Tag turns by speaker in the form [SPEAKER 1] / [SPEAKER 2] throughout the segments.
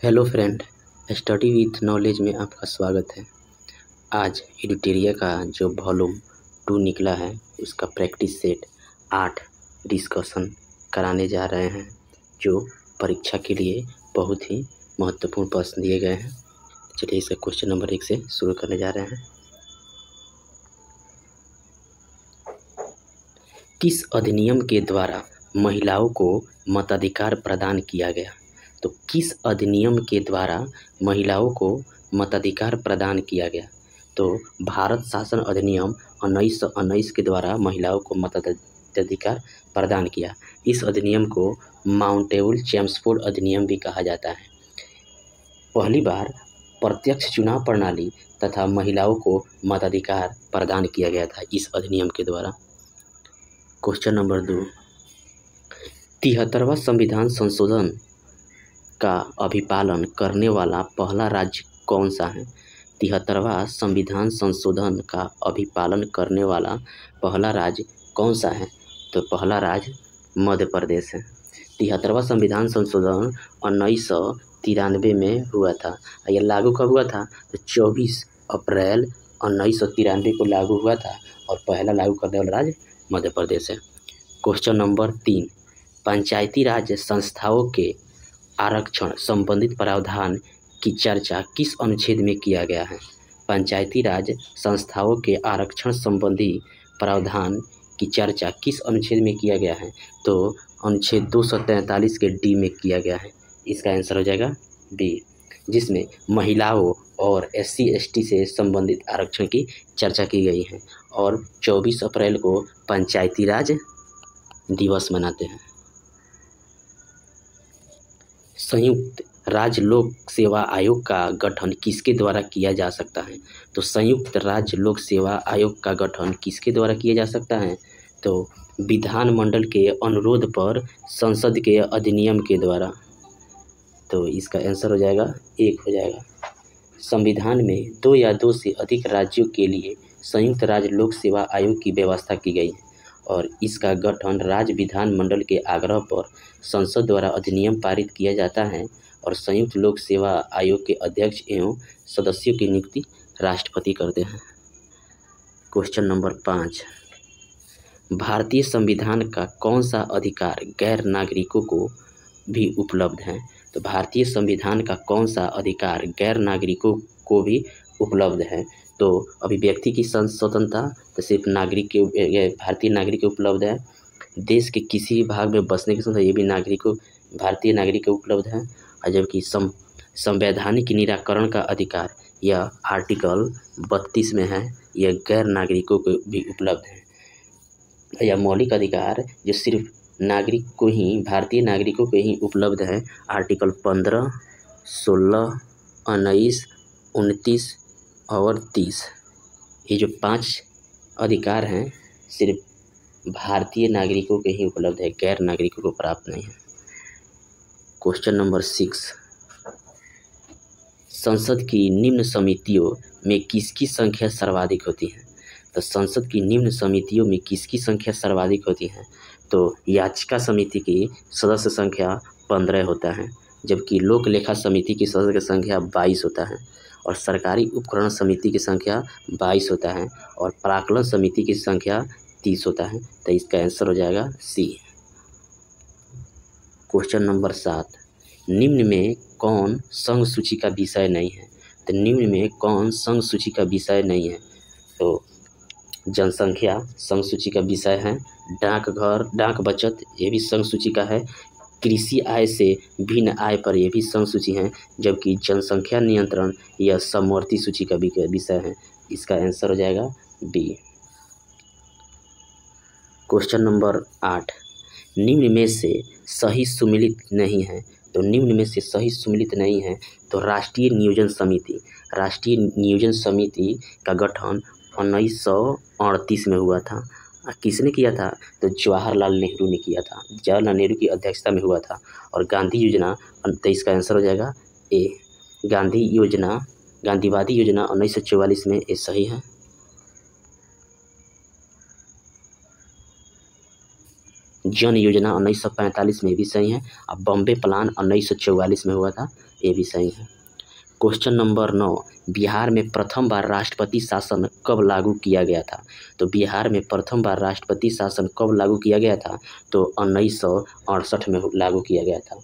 [SPEAKER 1] Hello friend, study with knowledge में आपका स्वागत है। आज एडिटेरिया का जो वॉल्यूम 2 निकला है उसका प्रैक्टिस सेट 8 डिस्कशन कराने जा रहे हैं, जो परीक्षा के लिए बहुत ही महत्वपूर्ण प्रश्न दिए गए हैं। चलिए इसका क्वेश्चन नंबर 1 से शुरू करने जा रहे हैं। किस अधिनियम के द्वारा महिलाओं को मताधिकार प्रदान किया गया? तो किस अधिनियम के द्वारा महिलाओं को मताधिकार प्रदान किया गया? तो भारत शासन अधिनियम 1919 के द्वारा महिलाओं को मताधिकार प्रदान किया। इस अधिनियम को माउंटेबल चेम्सफोर्ड अधिनियम भी कहा जाता है। पहली बार प्रत्यक्ष चुनाव प्रणाली तथा महिलाओं को मताधिकार प्रदान किया गया था इस अधिनियम के द्वारा। क्वेश्चन नंबर 2, 73वां संविधान संशोधन का अभिपालन करने वाला पहला राज्य कौन सा है? 73वां संविधान संशोधन का अभिपालन करने वाला पहला राज्य कौन सा है? तो पहला राज्य मध्य प्रदेश है। 73वां संविधान संशोधन 1993 में हुआ था। यह लागू कब हुआ था? तो 24 अप्रैल 1993 को लागू हुआ था और पहला लागू करने वाला राज्य मध्य प्रदेश है। क्वेश्चन नंबर 3, पंचायती राज संस्थाओं के आरक्षण संबंधित प्रावधान की चर्चा किस अनुच्छेद में किया गया है? पंचायती राज संस्थाओं के आरक्षण संबंधी प्रावधान की चर्चा किस अनुच्छेद में किया गया है? तो अनुच्छेद 243 के डी में किया गया है। इसका आंसर हो जाएगा बी, जिसमें महिलाओं और SC/ST से संबंधित आरक्षण की चर्चा की गई है और 24 अप्रैल को पंचायती राज दिवस मनाते हैं। संयुक्त राज्य लोक सेवा आयोग का गठन किसके द्वारा किया जा सकता है? तो संयुक्त राज्य लोक सेवा आयोग का गठन किसके द्वारा किया जा सकता है? तो विधानमंडल के अनुरोध पर संसद के अधिनियम के द्वारा। तो इसका आंसर हो जाएगा 1 हो जाएगा। संविधान में 2 या 2 से अधिक राज्यों के लिए संयुक्त राज्य लोक सेवा आयोग की व्यवस्था की गई है और इसका गठन राज्य विधानमंडल के आग्रह पर संसद द्वारा अधिनियम पारित किया जाता है और संयुक्त लोक सेवा आयोग के अध्यक्ष एवं सदस्यों की नियुक्ति राष्ट्रपति करते हैं। क्वेश्चन नंबर 5, भारतीय संविधान का कौन सा अधिकार गैर नागरिकों को भी उपलब्ध है? तो भारतीय संविधान का कौन सा अधिकार गैर नागरिकों को भी उपलब्ध है? तो अभिव्यक्ति की स्वतंत्रता तो सिर्फ नागरिक के भारतीय नागरिक को उपलब्ध है। देश के किसी भी भाग में बसने की स्वतंत्रता ये भी भारतीय नागरिक को उपलब्ध है। और जबकि संवैधानिक निराकरण का अधिकार यह आर्टिकल 32 में है, यह गैर नागरिकों को भी उपलब्ध है। यह मौलिक अधिकार जो सिर्फ नागरिक को ही भारतीय नागरिकों को ही उपलब्ध है, आर्टिकल 15, 16, 19, 29 और 30। ये जो 5 अधिकार हैं सिर्फ भारतीय नागरिकों के ही उपलब्ध है, गैर नागरिकों को प्राप्त नहीं है। क्वेश्चन नंबर 6, संसद की निम्न समितियों में किसकी संख्या सर्वाधिक होती है? तो संसद की निम्न समितियों में किसकी संख्या सर्वाधिक होती है? तो याचिका समिति की सदस्य संख्या 15 होता है, जबकि लोक लेखा समिति की सदस्य की संख्या 22 होता है और सरकारी उपकरण समिति की संख्या 22 होता है और प्राक्कलन समिति की संख्या 30 होता है। तो इसका आंसर हो जाएगा सी। क्वेश्चन नंबर 7, निम्न में कौन संघ सूची का विषय नहीं है? तो निम्न में कौन संघ सूची का विषय नहीं है? तो जनसंख्या संघ सूची का विषय है, डाकघर डाक बचत ये भी संघ सूची का है, कृषि आय से भिन्न आय पर यह भी संघ सूची है, जबकि जनसंख्या नियंत्रण यह समवर्ती सूची का विषय है। इसका आंसर हो जाएगा बी। क्वेश्चन नंबर 8, निम्न में से सही सुमेलित नहीं है। तो निम्न में से सही सुमेलित नहीं है तो राष्ट्रीय नियोजन समिति का गठन 1938 में हुआ था। किसने किया था? तो जवाहरलाल नेहरू ने किया था। जवाहरलाल नेहरू की अध्यक्षता में हुआ था। और गांधी योजना, तो इसका आंसर हो जाएगा ए। गांधीवादी योजना 1944 में ये सही है। जन योजना 1945 में भी सही है। अब बॉम्बे प्लान 1944 में हुआ था, ये भी सही है। क्वेश्चन नंबर 9, बिहार में प्रथम बार राष्ट्रपति शासन कब लागू किया गया था? तो बिहार में प्रथम बार राष्ट्रपति शासन कब लागू किया गया था? तो 1968 में लागू किया गया था।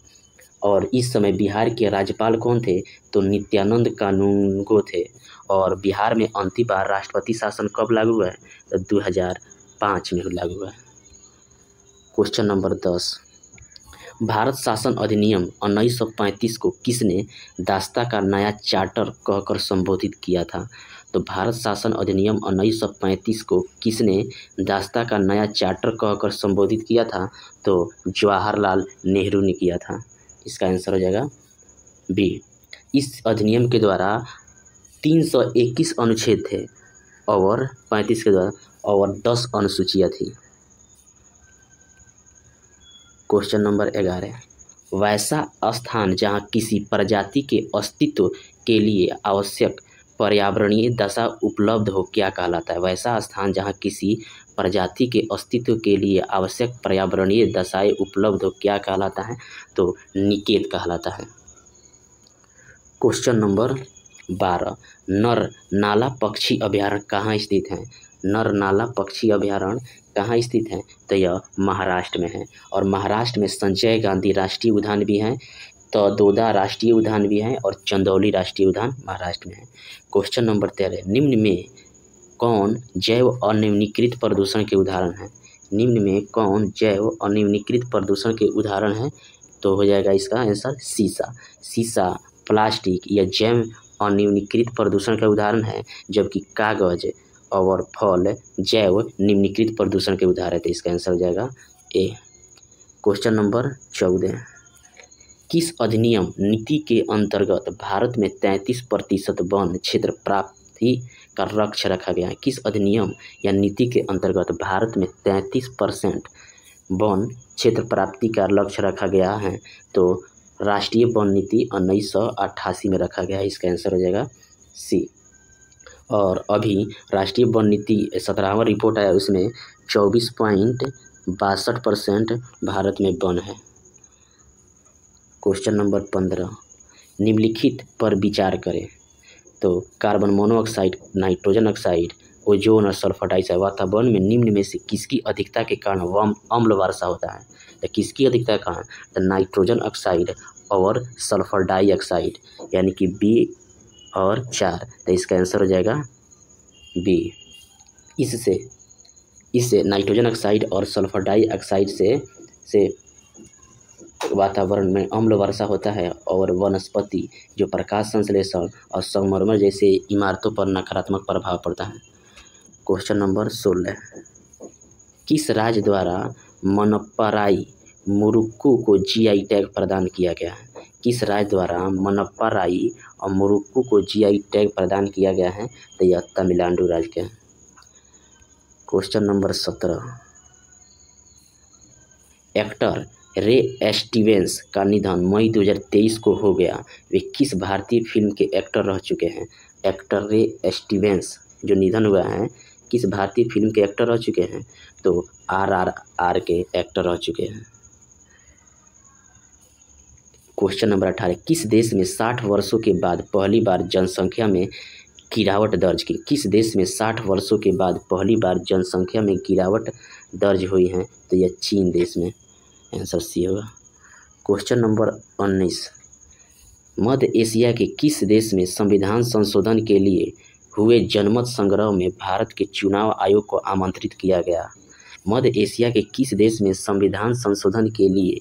[SPEAKER 1] और इस समय बिहार के राज्यपाल कौन थे? तो नित्यानंद कानूनगो थे। और बिहार में अंतिम बार राष्ट्रपति शासन कब लागू हुआ है? तो 2005 में लागू हुआ है। क्वेश्चन नंबर 10, भारत शासन अधिनियम 1935 को किसने दास्ता का नया चार्टर कहकर संबोधित किया था? तो भारत शासन अधिनियम 1935 को किसने दास्ता का नया चार्टर कहकर संबोधित किया था? तो जवाहरलाल नेहरू ने किया था। इसका आंसर हो जाएगा बी। इस अधिनियम के द्वारा 321 अनुच्छेद थे और 35 के द्वारा और 10 अनुसूचियाँ थी। क्वेश्चन नंबर 11, वैसा स्थान जहाँ किसी प्रजाति के अस्तित्व के लिए आवश्यक पर्यावरणीय दशा उपलब्ध हो क्या कहलाता है? वैसा स्थान जहाँ किसी प्रजाति के अस्तित्व के लिए आवश्यक पर्यावरणीय दशाएं उपलब्ध हो क्या कहलाता है? तो निकेत कहलाता है। क्वेश्चन नंबर 12, नर नाला पक्षी अभयारण्य कहाँ स्थित है? नर नाला पक्षी अभयारण्य कहाँ स्थित है? तो यह महाराष्ट्र में है। और महाराष्ट्र में संजय गांधी राष्ट्रीय उद्यान भी है, तदोदा राष्ट्रीय उद्यान भी है और चंदौली राष्ट्रीय उद्यान महाराष्ट्र में है। क्वेश्चन नंबर 13, निम्न में कौन जैव अनियमित प्रदूषण के उदाहरण है? निम्न में कौन जैव अनियमित प्रदूषण के उदाहरण है? तो हो जाएगा इसका आंसर शीशा। शीशा प्लास्टिक या जैव अनियमित प्रदूषण का उदाहरण है, जबकि कागज और फल जैव निम्नीकृत प्रदूषण के उदाहरण थे। इसका आंसर हो जाएगा ए। क्वेश्चन नंबर 14, किस अधिनियम नीति के अंतर्गत भारत में 33% वन क्षेत्र प्राप्ति का लक्ष्य रखा गया है? किस अधिनियम या नीति के अंतर्गत भारत में 33% वन क्षेत्र प्राप्ति का लक्ष्य रखा गया है? तो राष्ट्रीय वन नीति 1988 में रखा गया है। इसका आंसर हो जाएगा सी। और अभी राष्ट्रीय वन नीति 17वां रिपोर्ट आया, उसमें 24.62% भारत में वन है। क्वेश्चन नंबर 15, निम्नलिखित पर विचार करें। तो carbon monoxide, nitrogen oxide, ozone और सल्फर डाइऑक्साइड वातावरण में निम्न में से किसकी अधिकता के कारण अम्ल वर्षा होता है? तो किसकी अधिकता के कारण? तो नाइट्रोजन ऑक्साइड और सल्फर डाइऑक्साइड, यानी कि बी और 4। तो इसका आंसर हो जाएगा बी। इससे नाइट्रोजन ऑक्साइड और सल्फर डाइऑक्साइड से वातावरण में अम्ल वर्षा होता है और वनस्पति जो प्रकाश संश्लेषण और संगमरमर जैसे इमारतों पर नकारात्मक प्रभाव पड़ता है। क्वेश्चन नंबर 16, किस राज्य द्वारा मनप्पाराई मुरुक्कू को जीआई टैग प्रदान किया गया है? किस राज्य द्वारा मनप्पाराई और मुरुक्कू को जीआई टैग प्रदान किया गया है? तो यह तमिलनाडु राज्य के हैं। क्वेश्चन नंबर 17, एक्टर रे स्टीवेंस का निधन मई 2023 को हो गया। वे किस भारतीय फिल्म के एक्टर रह चुके हैं? एक्टर रे स्टीवेंस जो निधन हुआ है, किस भारतीय फिल्म के एक्टर रह चुके हैं? तो RRR के एक्टर रह चुके हैं। क्वेश्चन नंबर 18, किस देश में 60 वर्षों के बाद पहली बार जनसंख्या में गिरावट दर्ज की? किस देश में 60 वर्षों के बाद पहली बार जनसंख्या में गिरावट दर्ज हुई है? तो यह चीन देश में। आंसर सी होगा। क्वेश्चन नंबर 19, मध्य एशिया के किस देश में संविधान संशोधन के लिए हुए जनमत संग्रह में भारत के चुनाव आयोग को आमंत्रित किया गया? मध्य एशिया के किस देश में संविधान संशोधन के लिए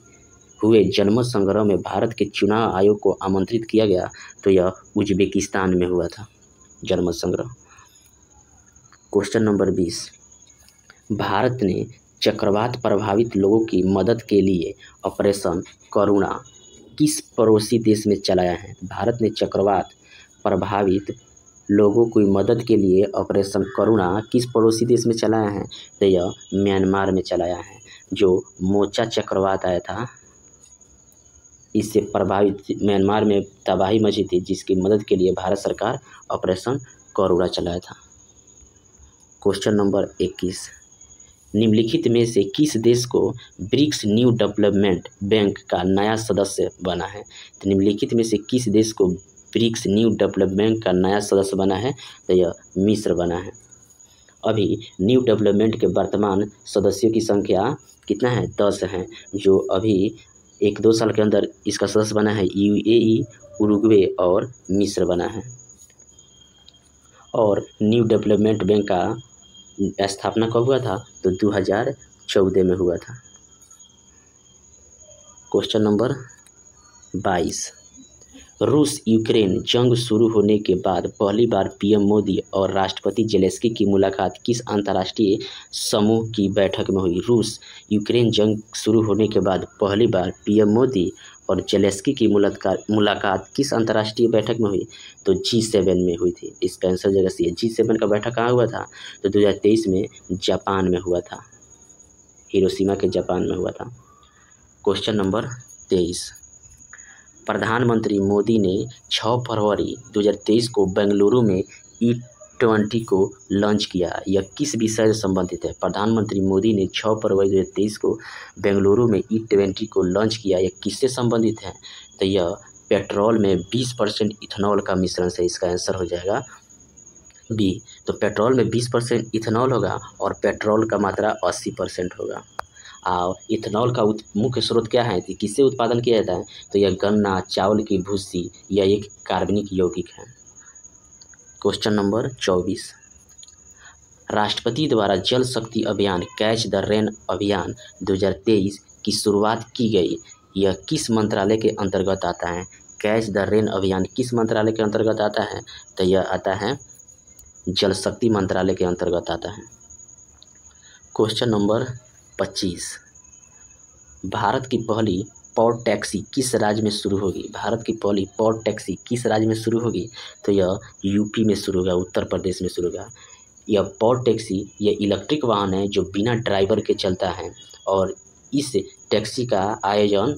[SPEAKER 1] हुए जनमत संग्रह में भारत के चुनाव आयोग को आमंत्रित किया गया? तो यह उज्बेकिस्तान में हुआ था जनमत संग्रह। क्वेश्चन नंबर 20, भारत ने चक्रवात प्रभावित लोगों की मदद के लिए ऑपरेशन करुणा किस पड़ोसी देश में चलाया है? भारत ने चक्रवात प्रभावित लोगों की मदद के लिए ऑपरेशन करुणा किस पड़ोसी देश में चलाया है? तो यह म्यांमार में चलाया है। जो मोचा चक्रवात आया था, इससे प्रभावित म्यांमार में तबाही मची थी, जिसकी मदद के लिए भारत सरकार ऑपरेशन करुणा चलाया था। क्वेश्चन नंबर 21, निम्नलिखित में से किस देश को ब्रिक्स न्यू डेवलपमेंट बैंक का नया सदस्य बना है? तो निम्नलिखित में से किस देश को ब्रिक्स न्यू डेवलपमेंट बैंक का नया सदस्य बना है? तो यह मिस्र बना है। अभी न्यू डेवलपमेंट के वर्तमान सदस्यों की संख्या कितना है? 10 है, जो अभी 1-2 साल के अंदर इसका सदस्य बना है यूएई, उरुग्वे और मिस्र बना है। और न्यू डेवलपमेंट बैंक का स्थापना कब हुआ था? तो 2014 में हुआ था। क्वेश्चन नंबर 22, रूस यूक्रेन जंग शुरू होने के बाद पहली बार पीएम मोदी और राष्ट्रपति जेलेंस्की की मुलाकात किस अंतर्राष्ट्रीय समूह की बैठक में हुई? रूस यूक्रेन जंग शुरू होने के बाद पहली बार पीएम मोदी और जेलेंस्की की मुलाकात किस अंतर्राष्ट्रीय बैठक में हुई? तो G7 में हुई थी। इसका आंसर जगह सी है। G7 का बैठक कहाँ हुआ था? तो 2023 में जापान में हुआ था, हिरोशिमा के जापान में हुआ था। क्वेश्चन नंबर 23, प्रधानमंत्री मोदी ने 6 फरवरी 2023 को बेंगलुरु में E20 को लॉन्च किया। यह किस विषय से संबंधित है? प्रधानमंत्री मोदी ने 6 फरवरी 2023 को बेंगलुरु में E20 को लॉन्च किया। यह किससे संबंधित है? तो यह पेट्रोल में 20% इथेनॉल का मिश्रण से। इसका आंसर हो जाएगा बी। तो पेट्रोल में 20% इथेनॉल होगा और पेट्रोल का मात्रा 80% होगा। और इथेनॉल का मुख्य स्रोत क्या है? कि किससे उत्पादन किया जाता है? तो यह गन्ना, चावल की भूसी या एक कार्बनिक यौगिक है। क्वेश्चन नंबर 24, राष्ट्रपति द्वारा जल शक्ति अभियान कैच द रेन अभियान 2023 की शुरुआत की गई। यह किस मंत्रालय के अंतर्गत आता है? कैच द रेन अभियान किस मंत्रालय के अंतर्गत आता है? तो यह आता है जल शक्ति मंत्रालय के अंतर्गत आता है। क्वेश्चन नंबर 25, भारत की पहली पॉड टैक्सी किस राज्य में शुरू होगी? भारत की पहली पॉड टैक्सी किस राज्य में शुरू होगी? तो यह यूपी में शुरू होगा, उत्तर प्रदेश में शुरू होगा। यह पॉड टैक्सी यह इलेक्ट्रिक वाहन है जो बिना ड्राइवर के चलता है और इस टैक्सी का आयोजन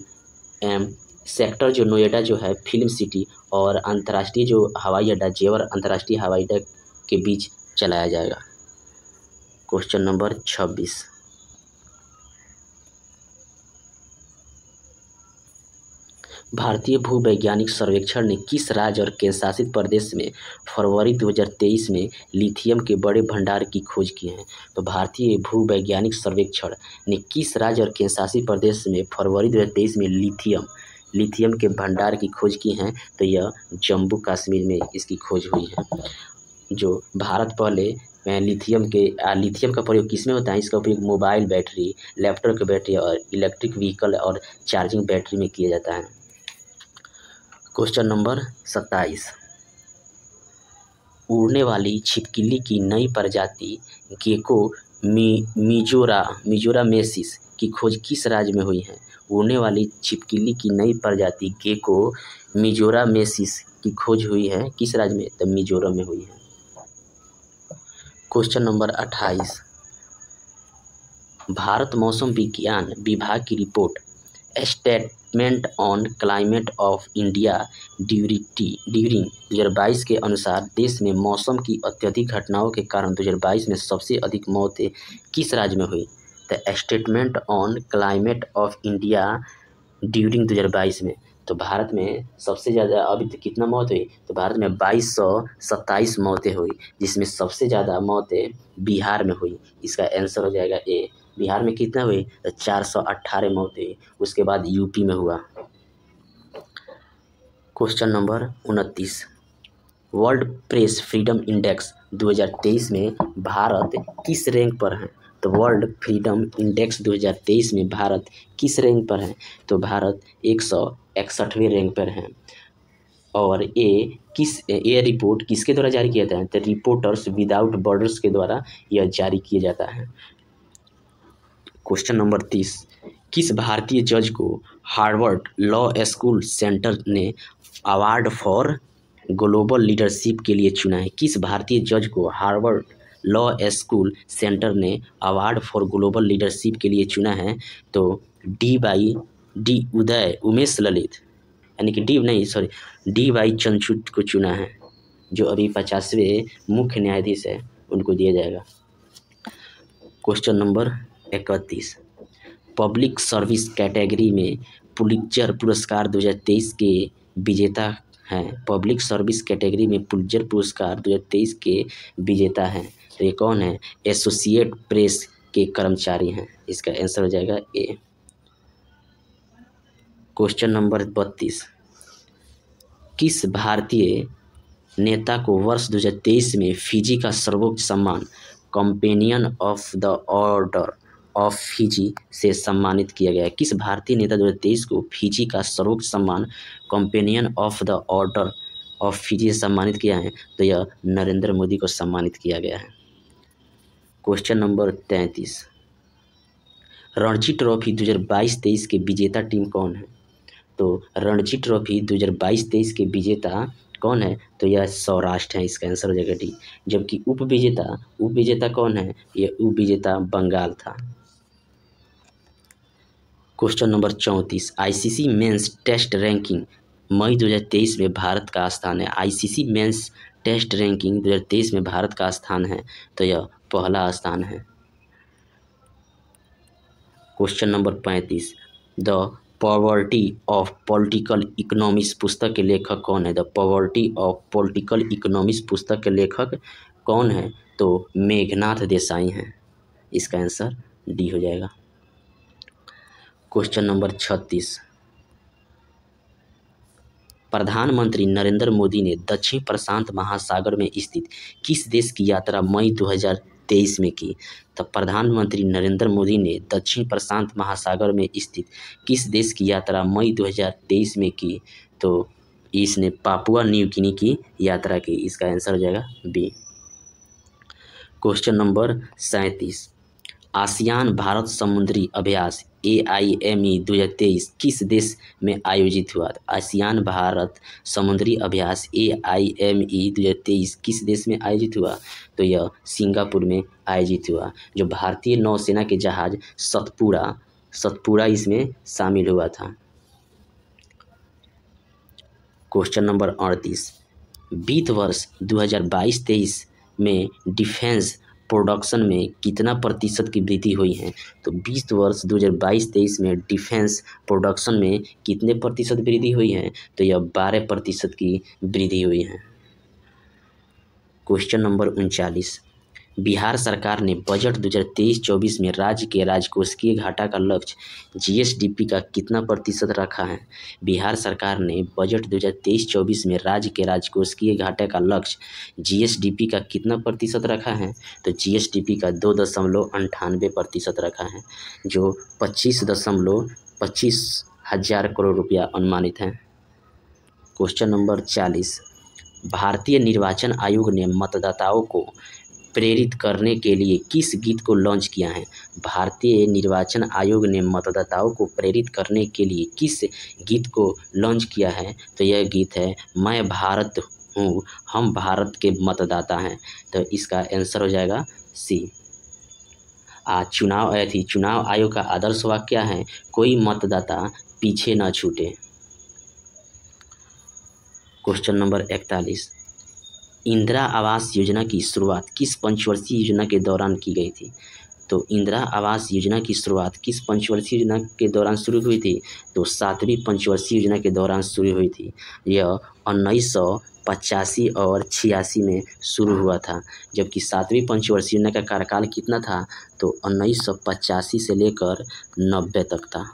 [SPEAKER 1] सेक्टर जो नोएडा जो है फिल्म सिटी और अंतर्राष्ट्रीय जो हवाई अड्डा जेवर अंतर्राष्ट्रीय हवाई अड्डा के बीच चलाया जाएगा। क्वेश्चन नंबर 26, भारतीय भूवैज्ञानिक सर्वेक्षण ने किस राज्य और केंद्र शासित प्रदेश में फरवरी 2023 में लिथियम के बड़े भंडार की खोज की है? तो भारतीय भूवैज्ञानिक सर्वेक्षण ने किस राज्य और केंद्र शासित प्रदेश में फरवरी 2023 में लिथियम के भंडार की खोज की है? तो यह जम्मू कश्मीर में इसकी खोज हुई है। जो भारत पहले लिथियम का प्रयोग किस में होता है? इसका उपयोग मोबाइल बैटरी, लैपटॉप की बैटरी और इलेक्ट्रिक व्हीकल और चार्जिंग बैटरी में किया जाता है। क्वेश्चन नंबर 27, उड़ने वाली छिपकली की नई प्रजाति गेको मिजोरामेसिस की खोज किस राज्य में हुई है? उड़ने वाली छिपकली की नई प्रजाति गेको मिजोरामेसिस की खोज हुई है किस राज्य में? तो मिजोरम में हुई है। क्वेश्चन नंबर 28, भारत मौसम विज्ञान विभाग की report statement on climate of India during 2022 के अनुसार देश में मौसम की अत्यधिक घटनाओं के कारण 2022 में सबसे अधिक मौतें किस राज्य में हुई? तो statement on climate of India during 2022 में तो भारत में सबसे ज़्यादा अभी तक कितना मौत हुई? तो भारत में 2227 मौतें हुई, जिसमें सबसे ज़्यादा मौतें बिहार में हुई। इसका आंसर हो जाएगा ए। बिहार में कितना हुई? तो 418 मौतें। उसके बाद यूपी में हुआ। Question number 29, world press freedom index 2023 में भारत किस रैंक पर है? तो वर्ल्ड फ्रीडम इंडेक्स 2023 में भारत किस रैंक पर है? तो भारत 161वें रैंक पर है। और ये रिपोर्ट किसके द्वारा जारी किया जाता है? तो रिपोर्टर्स विदाउट बॉर्डर्स के द्वारा यह जारी किया जाता है। क्वेश्चन नंबर 30, किस भारतीय जज को हार्वर्ड लॉ स्कूल सेंटर ने अवार्ड फॉर ग्लोबल लीडरशिप के लिए चुना है? किस भारतीय जज को हार्वर्ड लॉ स्कूल सेंटर ने अवार्ड फॉर ग्लोबल लीडरशिप के लिए चुना है? तो डी उमेश ललित यानी कि डी.वाई. चंद्रचूड़ को चुना है, जो अभी 50वें मुख्य न्यायाधीश है, उनको दिया जाएगा। Question number 31, public service category में पुलित्जर पुरस्कार 2023 के विजेता हैं। पब्लिक सर्विस कैटेगरी में पुलित्जर पुरस्कार 2023 के विजेता हैं, तो ये कौन है? एसोसिएट प्रेस के कर्मचारी हैं। इसका आंसर हो जाएगा ए। क्वेश्चन नंबर 32, किस भारतीय नेता को वर्ष 2023 में फिजी का सर्वोच्च सम्मान companion of the order of Fiji से सम्मानित किया गया है? किस भारतीय नेता 2023 को फिजी का सर्वोच्च सम्मान companion of the order of Fiji से सम्मानित किया है? तो यह नरेंद्र मोदी को सम्मानित किया गया है। क्वेश्चन नंबर 33, रणजी ट्रॉफी 2022-23 के विजेता टीम कौन है? तो रणजी ट्रॉफी 2022-23 के विजेता कौन है? तो यह सौराष्ट्र है। इसका आंसर हो जाएगा डी। जबकि उपविजेता कौन है? यह उपविजेता बंगाल था। Question number 34, ICC men's Test ranking May 2023 में भारत का स्थान है। आईसीसी मेंस टेस्ट रैंकिंग 2023 में भारत का स्थान है, तो यह पहला स्थान है। Question number 35, the poverty of political economics पुस्तक के लेखक कौन है? The poverty of political economics पुस्तक के लेखक कौन है? तो मेघनाथ देसाई हैं। इसका आंसर डी हो जाएगा। क्वेश्चन नंबर 36, प्रधानमंत्री नरेंद्र मोदी ने दक्षिण प्रशांत महासागर में स्थित किस देश की यात्रा मई 2023 में की? तो प्रधानमंत्री नरेंद्र मोदी ने दक्षिण प्रशांत महासागर में स्थित किस देश की यात्रा मई 2023 में की? तो इसने पापुआ न्यू गिनी की यात्रा की। इसका आंसर हो जाएगा B. Question number 37, ASEAN Bharat समुद्री अभ्यास AIME 2023 किस देश में आयोजित हुआ? आसियान भारत समुद्री अभ्यास AIME 2023 किस देश में आयोजित हुआ? तो यह सिंगापुर में आयोजित हुआ। जो भारतीय नौसेना के जहाज सतपुड़ा इसमें शामिल हुआ था। क्वेश्चन नंबर 38, वित्त वर्ष 2022-23 में डिफेंस प्रोडक्शन में कितना प्रतिशत की वृद्धि हुई है? तो वित्त वर्ष 2022-23 में डिफेंस प्रोडक्शन में कितने प्रतिशत वृद्धि हुई है? तो यह 12% की वृद्धि हुई है। क्वेश्चन नंबर 39, बिहार सरकार ने बजट 2023-24 में राज्य के राजकोषीय घाटा का लक्ष्य GSDP का कितना प्रतिशत रखा है? बिहार सरकार ने बजट 2023-24 में राज्य के राजकोषीय घाटे का लक्ष्य GSDP का कितना प्रतिशत रखा है? तो GSDP का 2.98% रखा है, जो 25.25 हजार करोड़ रुपया अनुमानित है। क्वेश्चन नंबर 40, भारतीय निर्वाचन आयोग ने मतदाताओं को प्रेरित करने के लिए किस गीत को लॉन्च किया है? भारतीय निर्वाचन आयोग ने मतदाताओं को प्रेरित करने के लिए किस गीत को लॉन्च किया है? तो यह गीत है मैं भारत हूँ, हम भारत के मतदाता हैं। तो इसका आंसर हो जाएगा सी। चुनाव आयोग का आदर्श वाक्य क्या है? कोई मतदाता पीछे न छूटे। क्वेश्चन नंबर 41, इंदिरा आवास योजना की शुरुआत किस पंचवर्षीय योजना के दौरान की गई थी? तो इंदिरा आवास योजना की शुरुआत किस पंचवर्षीय योजना के दौरान शुरू हुई थी? तो 7वीं पंचवर्षीय योजना के दौरान शुरू हुई थी। यह 1985 और 86 में शुरू हुआ था, जबकि 7वीं पंचवर्षीय योजना का कार्यकाल कितना था? तो 1985 से लेकर 90 तक था।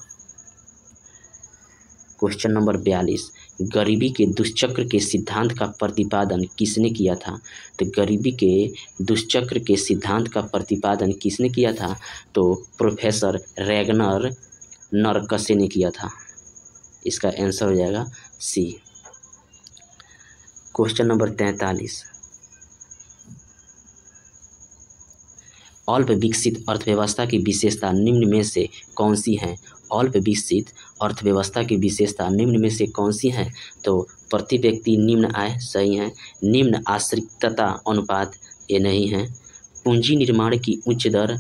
[SPEAKER 1] क्वेश्चन नंबर 42, गरीबी के दुष्चक्र के सिद्धांत का प्रतिपादन किसने किया था? तो गरीबी के दुष्चक्र के सिद्धांत का प्रतिपादन किसने किया था? तो प्रोफेसर रैगनर नरकसे ने किया था। इसका आंसर हो जाएगा सी। क्वेश्चन नंबर 43, अल्प विकसित अर्थव्यवस्था की विशेषता निम्न में से कौन सी है? अल्प विकसित अर्थव्यवस्था की विशेषता निम्न में से कौन सी है? तो प्रति व्यक्ति निम्न आय सही है, निम्न आश्रितता अनुपात ये नहीं है, पूंजी निर्माण की उच्च दर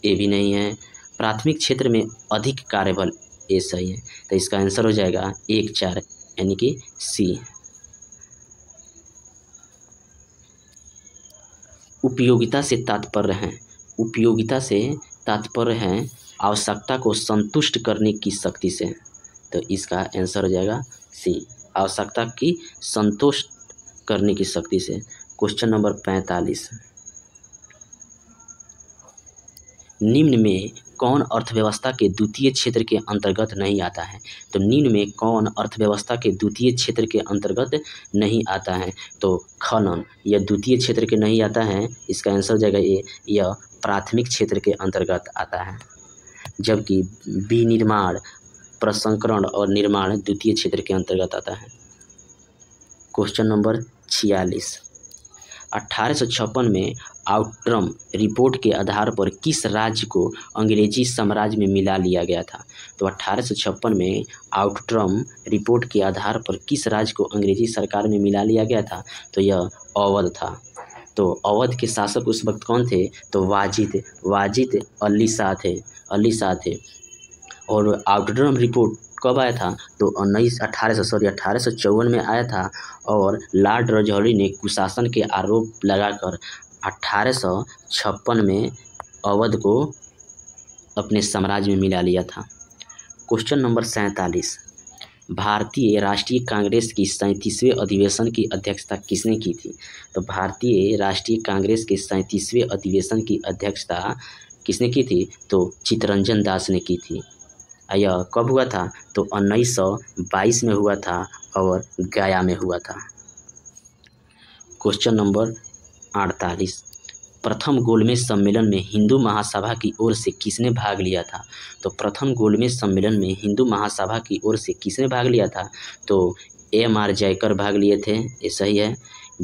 [SPEAKER 1] ये भी नहीं है, प्राथमिक क्षेत्र में अधिक कार्यबल ये सही है। तो इसका आंसर हो जाएगा 1-4 यानी कि सी। उपयोगिता से तात्पर्य है उपयोगिता से तात्पर्य है आवश्यकता को संतुष्ट करने की शक्ति से। तो इसका आंसर हो जाएगा सी, आवश्यकता की संतुष्ट करने की शक्ति से। क्वेश्चन नंबर 45, निम्न में कौन अर्थव्यवस्था के द्वितीय क्षेत्र के अंतर्गत नहीं आता है? तो निम्न में कौन अर्थव्यवस्था के द्वितीय क्षेत्र के अंतर्गत नहीं आता है? तो खनन यह द्वितीय क्षेत्र के नहीं आता है, इसका आंसर हो जाएगा ए, यह प्राथमिक क्षेत्र के अंतर्गत आता है, जबकि विनिर्माण, प्रसंस्करण और निर्माण द्वितीय क्षेत्र के अंतर्गत आता है। क्वेश्चन नंबर 46, 1856 में आउट्रम रिपोर्ट के आधार पर किस राज्य को अंग्रेजी साम्राज्य में मिला लिया गया था? तो 1856 में आउट्रम रिपोर्ट के आधार पर किस राज्य को अंग्रेजी सरकार में मिला लिया गया था? तो यह अवध था। तो अवध के शासक उस वक्त कौन थे? तो वाजिद अली शाह थे। और आउट्रम रिपोर्ट कब आया था? तो 1854 में आया था, और लॉर्ड रजौली ने कुशासन के आरोप लगाकर 1856 में अवध को अपने साम्राज्य में मिला लिया था। क्वेश्चन नंबर 47, भारतीय राष्ट्रीय कांग्रेस की 37वें अधिवेशन की अध्यक्षता किसने की थी? तो भारतीय राष्ट्रीय कांग्रेस के 37वें अधिवेशन की अध्यक्षता किसने की थी? तो चित्तरंजन दास ने की थी। यह कब हुआ था? तो 1922 में हुआ था और गया में हुआ था। क्वेश्चन नंबर 48, प्रथम गोलमेज सम्मेलन में हिंदू महासभा की ओर से किसने भाग लिया था? तो प्रथम गोलमेज सम्मेलन में हिंदू महासभा की ओर से किसने भाग लिया था? तो M.R. जयकर भाग लिए थे, ये सही है।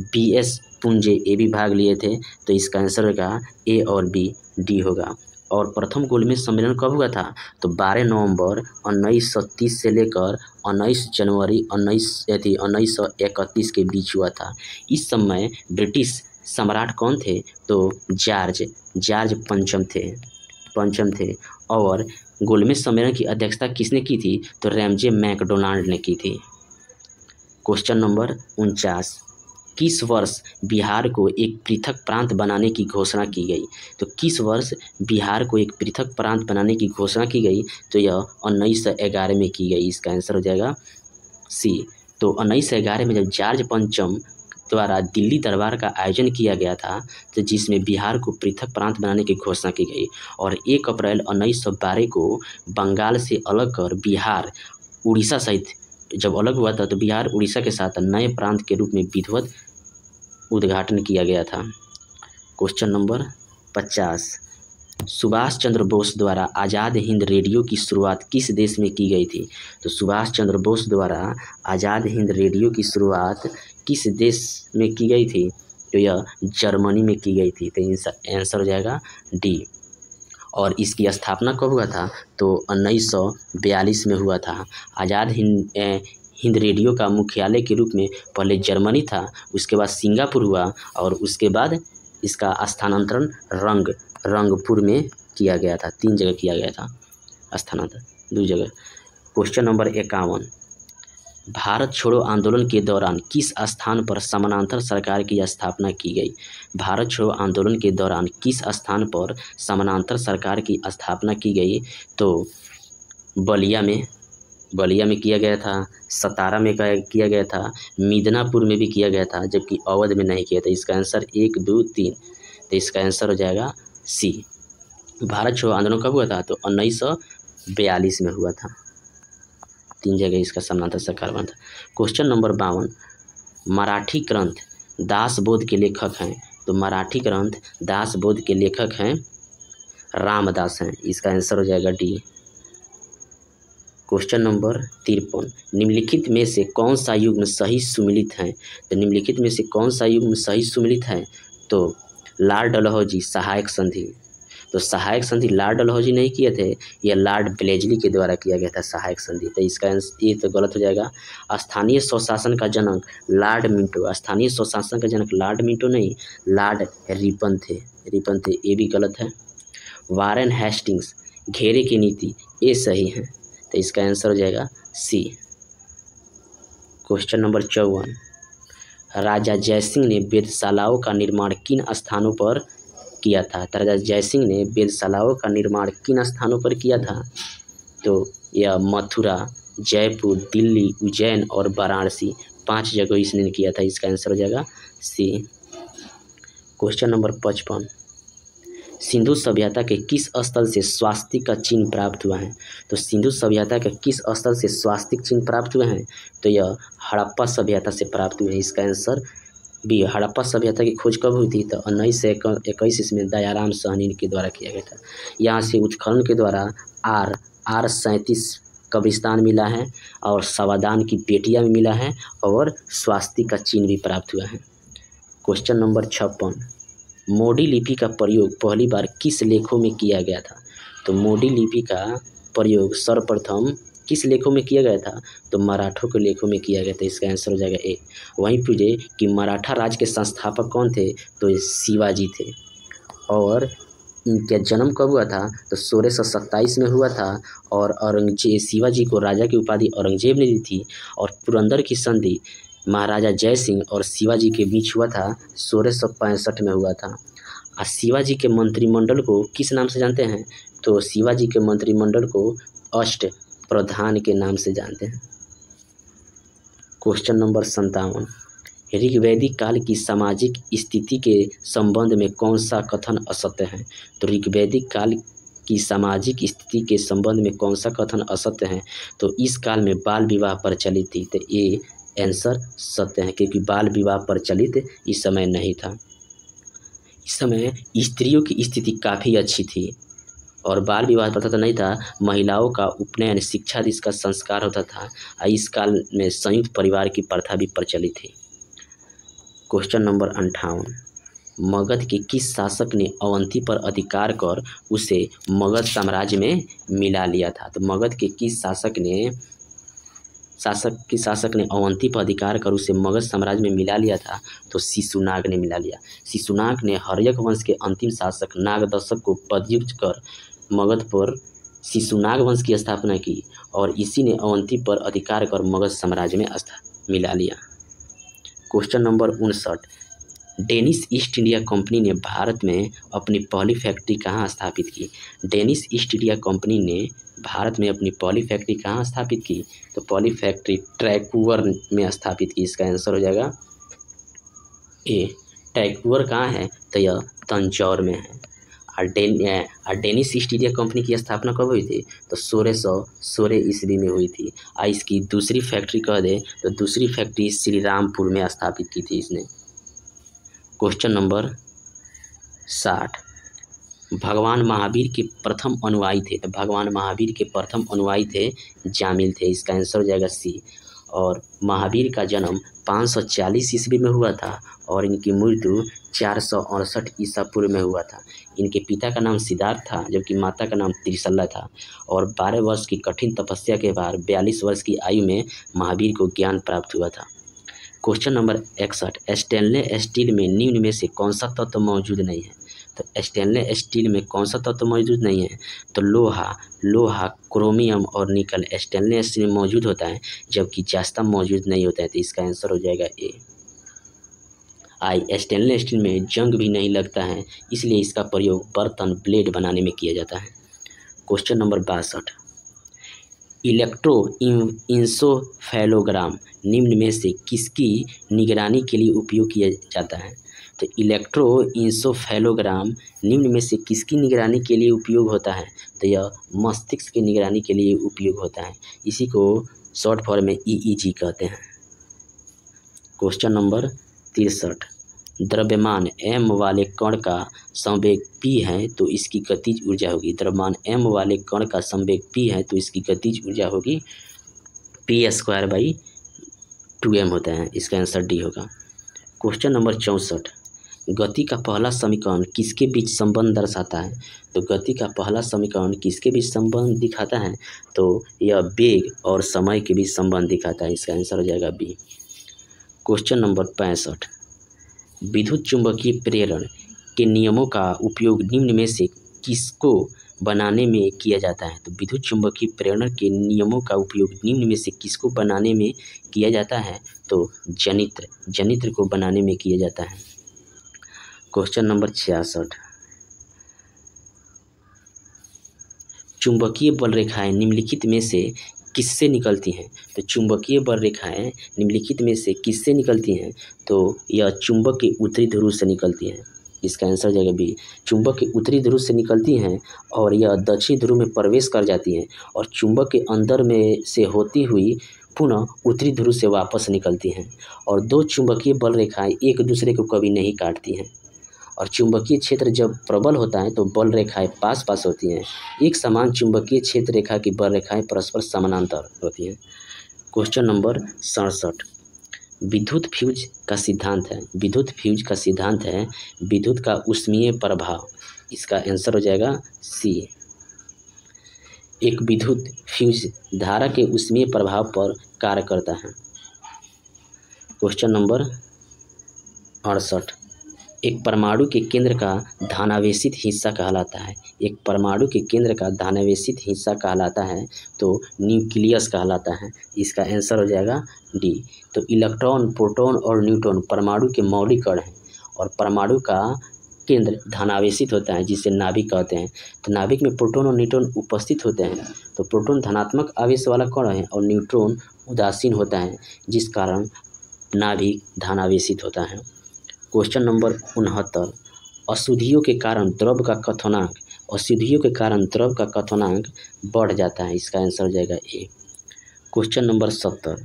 [SPEAKER 1] B.S. पुंजे ये भी भाग लिए थे, तो इसका आंसर होगा ए और बी, डी होगा। और प्रथम गोलमेज सम्मेलन कब हुआ था? तो 12 नवंबर 1930 से लेकर 19 जनवरी 1931 के बीच हुआ था। इस समय ब्रिटिश सम्राट कौन थे? तो जॉर्ज पंचम थे। और गोलमेज सम्मेलन की अध्यक्षता किसने की थी? तो रैमजे मैकडोनाल्ड ने की थी। क्वेश्चन नंबर 49, किस वर्ष बिहार को एक पृथक प्रांत बनाने की घोषणा की गई? तो किस वर्ष बिहार को एक पृथक प्रांत बनाने की घोषणा की गई? तो यह 1911 में की गई, इसका आंसर हो जाएगा सी। तो 1911 में जब जॉर्ज पंचम द्वारा दिल्ली दरबार का आयोजन किया गया था, तो जिसमें बिहार को पृथक प्रांत बनाने की घोषणा की गई, और 1 अप्रैल 1912 को बंगाल से अलग कर बिहार उड़ीसा सहित जब अलग हुआ था, तो बिहार उड़ीसा के साथ नए प्रांत के रूप में विधिवत उद्घाटन किया गया था। क्वेश्चन नंबर 50, सुभाष चंद्र बोस द्वारा आज़ाद हिंद रेडियो की शुरुआत किस देश में की गई थी? तो सुभाष चंद्र बोस द्वारा आज़ाद हिंद रेडियो की शुरुआत किस देश में की गई थी? तो यह जर्मनी में की गई थी, तो आंसर हो जाएगा डी। और इसकी स्थापना कब हुआ था? तो 1942 में हुआ था। आज़ाद हिंद रेडियो का मुख्यालय के रूप में पहले जर्मनी था, उसके बाद सिंगापुर हुआ, और उसके बाद इसका स्थानांतरण रंगपुर में किया गया था। 3 जगह किया गया था स्थानांतरण, 2 जगह। क्वेश्चन नंबर 51, भारत छोड़ो आंदोलन के दौरान किस स्थान पर समानांतर सरकार की स्थापना की गई? भारत छोड़ो आंदोलन के दौरान किस स्थान पर समानांतर सरकार की स्थापना की गई? तो बलिया में किया गया था, सतारा में किया गया था, मिदनापुर में भी किया गया था, जबकि अवध में नहीं किया था। इसका आंसर 1, 2, 3, तो इसका आंसर हो जाएगा सी। भारत छोड़ो आंदोलन कब हुआ था? तो 1942 में हुआ था। 3 जगह इसका समानांतर सरकार बना था। क्वेश्चन नंबर 52, मराठी ग्रंथ दासबोध के लेखक हैं? तो मराठी ग्रंथ दासबोध के लेखक हैं रामदास हैं, इसका आंसर हो जाएगा डी। क्वेश्चन नंबर 53, निम्नलिखित में से कौन सा युग्म सही सुमिलित है? तो निम्नलिखित में से कौन सा युग्म सही सुमिलित है? तो लॉर्ड डलहौजी सहायक संधि। तो सहायक संधि लॉर्ड डलहौजी नहीं किए थे, यह लॉर्ड ब्लेजली के द्वारा किया गया था सहायक संधि, तो इसका ये तो गलत हो जाएगा। स्थानीय स्वशासन का जनक लॉर्ड मिंटो, स्थानीय स्वशासन का जनक लॉर्ड मिंटो नहीं, लॉर्ड रिपन थे, ये भी गलत है। वारेन हेस्टिंग्स घेरे की नीति, ये सही है, तो इसका आंसर हो जाएगा सी। क्वेश्चन नंबर 54, राजा जयसिंह ने वेधशालाओं का निर्माण किन स्थानों पर किया था? तो राजा जयसिंह ने वेधशालाओं का निर्माण किन स्थानों पर किया था? तो यह मथुरा, जयपुर, दिल्ली, उज्जैन और वाराणसी 5 जगह इसने किया था। इसका आंसर हो जाएगा सी। क्वेश्चन नंबर 55, सिंधु सभ्यता के किस स्थल से स्वास्तिक का चिन्ह प्राप्त हुआ है? तो सिंधु सभ्यता के किस स्थल से स्वास्तिक चिन्ह प्राप्त हुए हैं? तो यह हड़प्पा सभ्यता से प्राप्त हुए हैं। इसका आंसर बी। हड़प्पा सभ्यता की खोज कब हुई थी? तो 1921 इसमें दयाराम साहनी के द्वारा किया गया था। यहाँ से उत्खनन के द्वारा R37 कब्रिस्तान मिला है और सावधान की पेटियां भी मिला है और स्वास्तिक का चिन्ह भी प्राप्त हुआ है। क्वेश्चन नंबर 56, मोडी लिपि का प्रयोग पहली बार किस लेखों में किया गया था? तो मोडी लिपि का प्रयोग सर्वप्रथम किस लेखों में किया गया था? तो मराठों के लेखों में किया गया था। इसका आंसर हो जाएगा ए। वहीं पूछे कि मराठा राज्य के संस्थापक कौन थे? तो ये शिवाजी थे। और इनका जन्म कब हुआ था? तो 1627 में हुआ था और शिवाजी को राजा की उपाधि औरंगजेब ने दी थी। और पुरंदर की संधि महाराजा जय सिंह और शिवाजी के बीच हुआ था, 1665 में हुआ था। और शिवाजी के मंत्रिमंडल को किस नाम से जानते हैं? तो शिवाजी के मंत्रिमंडल को अष्ट प्रधान के नाम से जानते हैं। क्वेश्चन नंबर 57, ऋग्वैदिक काल की सामाजिक स्थिति के संबंध में कौन सा कथन असत्य है? तो ऋग्वैदिक काल की सामाजिक स्थिति के संबंध में कौन सा कथन असत्य है? तो इस काल में बाल विवाह प्रचलित थी। तो ये आंसर सत्य है, क्योंकि बाल विवाह प्रचलित इस समय नहीं था। इस समय स्त्रियों की स्थिति काफ़ी अच्छी थी और बाल विवाह प्रथा तो नहीं था। महिलाओं का उपनयन, शिक्षा आदि का संस्कार होता था। इस काल में संयुक्त परिवार की प्रथा भी प्रचलित थी। क्वेश्चन नंबर 58, मगध के किस शासक ने अवंती पर अधिकार कर उसे मगध साम्राज्य में मिला लिया था? तो मगध के किस शासक ने अवंती पर अधिकार कर उसे मगध साम्राज्य में मिला लिया था? तो शिशुनाग ने मिला लिया। शिशुनाग ने हर्यक वंश के अंतिम शासक नागदशक को पदच्युत कर मगध पर शिशुनाग वंश की स्थापना की और इसी ने अवंती पर अधिकार कर मगध साम्राज्य में मिला लिया। Question number 59, Danish east India company ने भारत में अपनी पहली फैक्ट्री कहाँ स्थापित की? डेनिश ईस्ट इंडिया कंपनी ने भारत में अपनी पहली फैक्ट्री कहाँ स्थापित की? तो पहली फैक्ट्री ट्रैकूवर में स्थापित की। इसका आंसर हो जाएगा ए। ट्रैकूवर कहाँ है? तो यह तंजौर में है। और डेनिश ईस्ट इंडिया कंपनी की स्थापना कब हुई थी? तो 1616 ईस्वी में हुई थी। और इसकी दूसरी फैक्ट्री कह दे तो दूसरी फैक्ट्री श्री रामपुर में स्थापित की थी इसने। क्वेश्चन नंबर 60, भगवान महावीर के प्रथम अनुयायी थे? तो भगवान महावीर के प्रथम अनुयायी थे जामिल थे। इसका आंसर हो जाएगा सी। और महावीर का जन्म 540 ईस्वी में हुआ था और इनकी मृत्यु 468 ईसा पूर्व में हुआ था। इनके पिता का नाम सिद्धार्थ था जबकि माता का नाम त्रिशला था। और 12 वर्ष की कठिन तपस्या के बाद 42 वर्ष की आयु में महावीर को ज्ञान प्राप्त हुआ था। क्वेश्चन नंबर 61, स्टेनलेस स्टील में निम्न में से कौन सा तत्व मौजूद नहीं है? तो स्टेनलेस स्टील में कौन सा तत्व मौजूद नहीं है? तो लोहा, क्रोमियम और निकल स्टेनलेस स्टील में मौजूद होता है जबकि जास्ता मौजूद नहीं होता है। तो इसका आंसर हो जाएगा ए। स्टेनलेस स्टील में जंग भी नहीं लगता है, इसलिए इसका प्रयोग बर्तन, ब्लेड बनाने में किया जाता है। क्वेश्चन नंबर 62, इलेक्ट्रो इंसोफेलोग्राम निम्न में से किसकी निगरानी के लिए उपयोग किया जाता है? तो इलेक्ट्रो इंसोफेलोग्राम निम्न में से किसकी निगरानी के लिए उपयोग होता है? तो यह मस्तिष्क की निगरानी के लिए उपयोग होता है। इसी को शॉर्ट फॉर्म में EEG कहते हैं। क्वेश्चन नंबर 63, द्रव्यमान m वाले कण का संवेग p है तो इसकी गतिज ऊर्जा होगी। द्रव्यमान m वाले कण का संवेग p है तो इसकी गतिज ऊर्जा होगी p²/2m होता है। इसका आंसर डी होगा। क्वेश्चन नंबर 64, गति का पहला समीकरण किसके बीच संबंध दर्शाता है? तो गति का पहला समीकरण किसके बीच संबंध दिखाता है? तो यह वेग और समय के बीच संबंध दिखाता है। इसका आंसर हो जाएगा बी। क्वेश्चन नंबर 65, विद्युत चुंबकीय प्रेरण के नियमों का उपयोग निम्न में से किसको बनाने में किया जाता है? तो विद्युत चुंबकीय प्रेरण के नियमों का उपयोग निम्न में से किसको बनाने में किया जाता है? तो जनित्र को बनाने में किया जाता है। क्वेश्चन नंबर 66, चुंबकीय बल रेखाएं निम्नलिखित में से किससे निकलती हैं? तो चुंबकीय बल रेखाएं निम्नलिखित में से किससे निकलती हैं? तो यह चुंबक के उत्तरी ध्रुव से निकलती हैं। इसका आंसर हो जाएगा बी। चुंबक के उत्तरी ध्रुव से निकलती हैं और यह दक्षिण ध्रुव में प्रवेश कर जाती हैं और चुंबक के अंदर में से होती हुई पुनः उत्तरी ध्रुव से वापस निकलती हैं। और दो चुंबकीय बल रेखाएं एक दूसरे को कभी नहीं काटती हैं। और चुंबकीय क्षेत्र जब प्रबल होता है तो बल रेखाएं पास पास होती हैं। एक समान चुंबकीय क्षेत्र रेखा की बल रेखाएं परस्पर समानांतर होती हैं। क्वेश्चन नंबर 67, विद्युत फ्यूज का सिद्धांत है। विद्युत फ्यूज का सिद्धांत है विद्युत का ऊष्मीय प्रभाव। इसका आंसर हो जाएगा सी। एक विद्युत फ्यूज धारा के ऊष्मीय प्रभाव पर कार्य करता है। क्वेश्चन नंबर 68, एक परमाणु के केंद्र का धनावेशित हिस्सा कहलाता है। एक परमाणु के केंद्र का धनावेशित हिस्सा कहलाता है तो न्यूक्लियस कहलाता है। इसका आंसर हो जाएगा डी। तो इलेक्ट्रॉन, प्रोटॉन और न्यूट्रॉन परमाणु के मौलिक कण हैं और परमाणु का केंद्र धनावेशित होता है जिसे नाभिक कहते हैं। तो नाभिक में प्रोटॉन और न्यूट्रॉन उपस्थित होते हैं। तो प्रोटॉन धनात्मक आवेश वाला कण है और न्यूट्रॉन उदासीन होता है जिस कारण नाभिक धनावेशित होता है। क्वेश्चन नंबर 69, अशुद्धियों के कारण द्रव का क्वथनांक, अशुद्धियों के कारण द्रव का क्वथनांक बढ़ जाता है। इसका आंसर हो जाएगा ए। क्वेश्चन नंबर 70,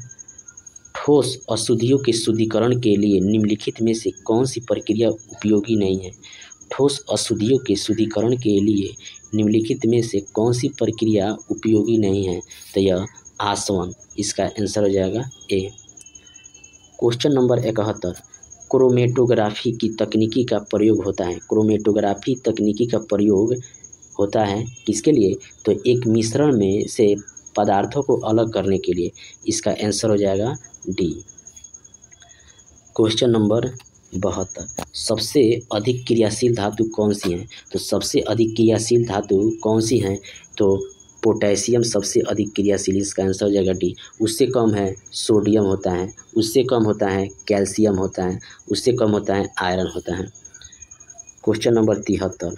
[SPEAKER 1] ठोस अशुद्धियों के शुद्धिकरण के लिए निम्नलिखित में से कौन सी प्रक्रिया उपयोगी नहीं है? ठोस अशुद्धियों के शुद्धिकरण के लिए निम्नलिखित में से कौन सी प्रक्रिया उपयोगी नहीं है? तो यह आसवन। इसका आंसर हो जाएगा ए। क्वेश्चन नंबर 71, क्रोमेटोग्राफी की तकनीकी का प्रयोग होता है। क्रोमेटोग्राफी तकनीकी का प्रयोग होता है किसके लिए? तो एक मिश्रण में से पदार्थों को अलग करने के लिए। इसका आंसर हो जाएगा डी। क्वेश्चन नंबर 72, सबसे अधिक क्रियाशील धातु कौन सी हैं? तो सबसे अधिक क्रियाशील धातु कौन सी हैं? तो पोटेशियम सबसे अधिक क्रियाशील। इसका आंसर हो जाएगा डी। उससे कम है सोडियम होता है, उससे कम होता है कैल्शियम होता है, उससे कम होता है आयरन होता है। क्वेश्चन नंबर 73,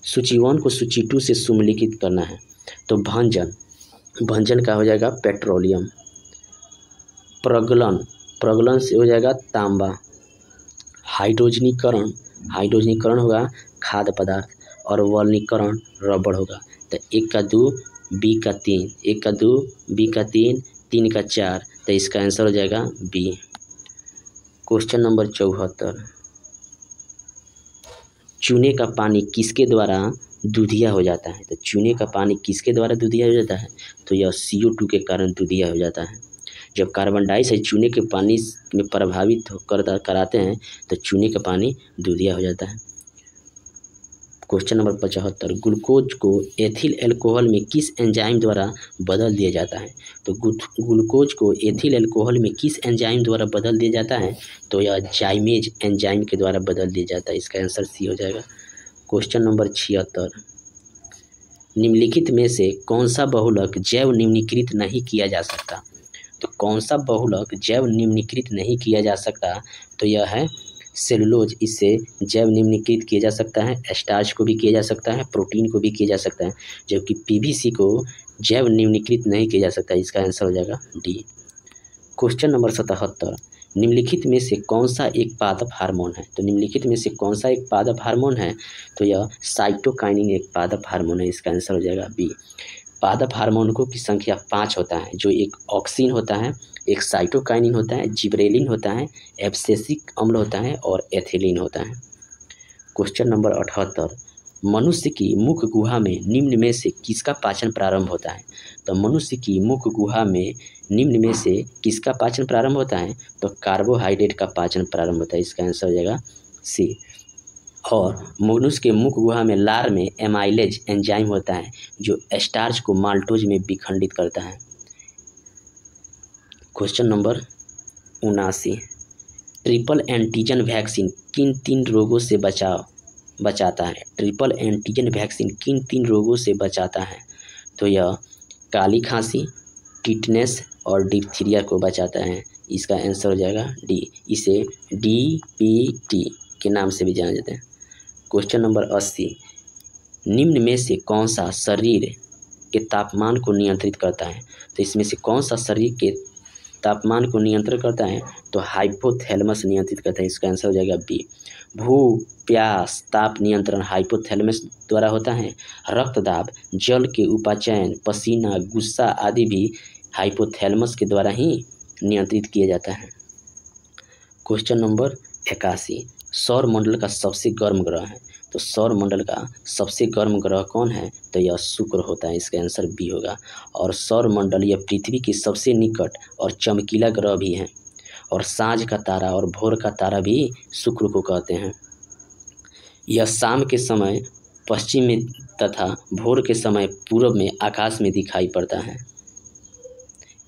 [SPEAKER 1] सूची 1 को सूची 2 से सुमेलित करना है। तो भंजन का हो जाएगा पेट्रोलियम। प्रगलन से हो जाएगा तांबा। हाइड्रोजनीकरण होगा खाद्य पदार्थ और वल्नीकरण रबड़ होगा। तो 1 का 2 बी का 3, 1 का 2 बी का 3, 3 का 4। तो इसका आंसर हो जाएगा बी। क्वेश्चन नंबर 74, चूने का पानी किसके द्वारा दूधिया हो जाता है? तो चूने का पानी किसके द्वारा दूधिया हो जाता है? तो यह CO2 के कारण दूधिया हो जाता है। जब कार्बन डाइऑक्साइड चूने के पानी में प्रभावित कराते हैं तो चूने का पानी दूधिया हो जाता है। क्वेश्चन नंबर 75, ग्लूकोज को एथिल अल्कोहल में किस एंजाइम द्वारा बदल दिया जाता है? तो ग्लूकोज को एथिल अल्कोहल में किस एंजाइम द्वारा बदल दिया जाता है? तो यह जाइमेज एंजाइम के द्वारा बदल दिया जाता है। इसका आंसर सी हो जाएगा। क्वेश्चन नंबर 76, निम्नलिखित में से कौन सा बहुलक जैव निम्नीकृत नहीं किया जा सकता? तो कौन सा बहुलक जैव निम्नीकृत नहीं किया जा सकता? तो यह है सेलुलोज। इससे जैव निम्नीकृत किया जा सकता है, स्टार्च को भी किया जा सकता है, प्रोटीन को भी किया जा सकता है, जबकि PVC को जैव निम्नीकृत नहीं किया जा सकता। इसका आंसर हो जाएगा डी। क्वेश्चन नंबर 77, निम्नलिखित में से कौन सा एक पादप हार्मोन है? तो निम्नलिखित में से कौन सा एक पादप हार्मोन है? तो यह साइटोकाइनिन एक पादप हार्मोन है। इसका आंसर हो जाएगा बी। पादप हार्मोनों की संख्या 5 होता है, जो एक ऑक्सिन होता है, एक साइटोकाइनिन होता है, जिबरेलिन होता है, एब्सिसिक अम्ल होता है और एथिलीन होता है। क्वेश्चन नंबर 78, मनुष्य की मुख गुहा में निम्न में से किसका पाचन प्रारंभ होता है? तो मनुष्य की मुख गुहा में निम्न में से किसका पाचन प्रारंभ होता है? तो कार्बोहाइड्रेट का पाचन प्रारंभ होता है। इसका आंसर हो जाएगा सी। और मनुष्य के मुख गुहा में लार में एमाइलेज एंजाइम होता है जो स्टार्च को माल्टोज में विखंडित करता है। Question number 79, triple antigen vaccine किन 3 रोगों से बचाता है? ट्रिपल एंटीजन वैक्सीन किन 3 रोगों से बचाता है? तो यह काली खांसी, टिटनेस और डिप्थीरिया को बचाता है। इसका आंसर हो जाएगा डी। इसे DPT के नाम से भी जाना जाता है। क्वेश्चन नंबर 80, निम्न में से कौन सा शरीर के तापमान को नियंत्रित करता है? तो इसमें से कौन सा शरीर के तापमान को नियंत्रित करता है? तो हाइपोथैलेमस नियंत्रित करता है। इसका आंसर हो जाएगा बी। भूख, प्यास, ताप नियंत्रण हाइपोथैलेमस द्वारा होता है। रक्तदाब, जल के उपाचयन, पसीना, गुस्सा आदि भी हाइपोथैलेमस के द्वारा ही नियंत्रित किया जाता है। क्वेश्चन नंबर 81, सौर मंडल का सबसे गर्म ग्रह है। तो सौर मंडल का सबसे गर्म ग्रह कौन है? तो यह शुक्र होता है। इसका आंसर बी होगा। और सौर मंडल यह पृथ्वी के सबसे निकट और चमकीला ग्रह भी है। और साँझ का तारा और भोर का तारा भी शुक्र को कहते हैं। यह शाम के समय पश्चिम में तथा भोर के समय पूर्व में आकाश में दिखाई पड़ता है।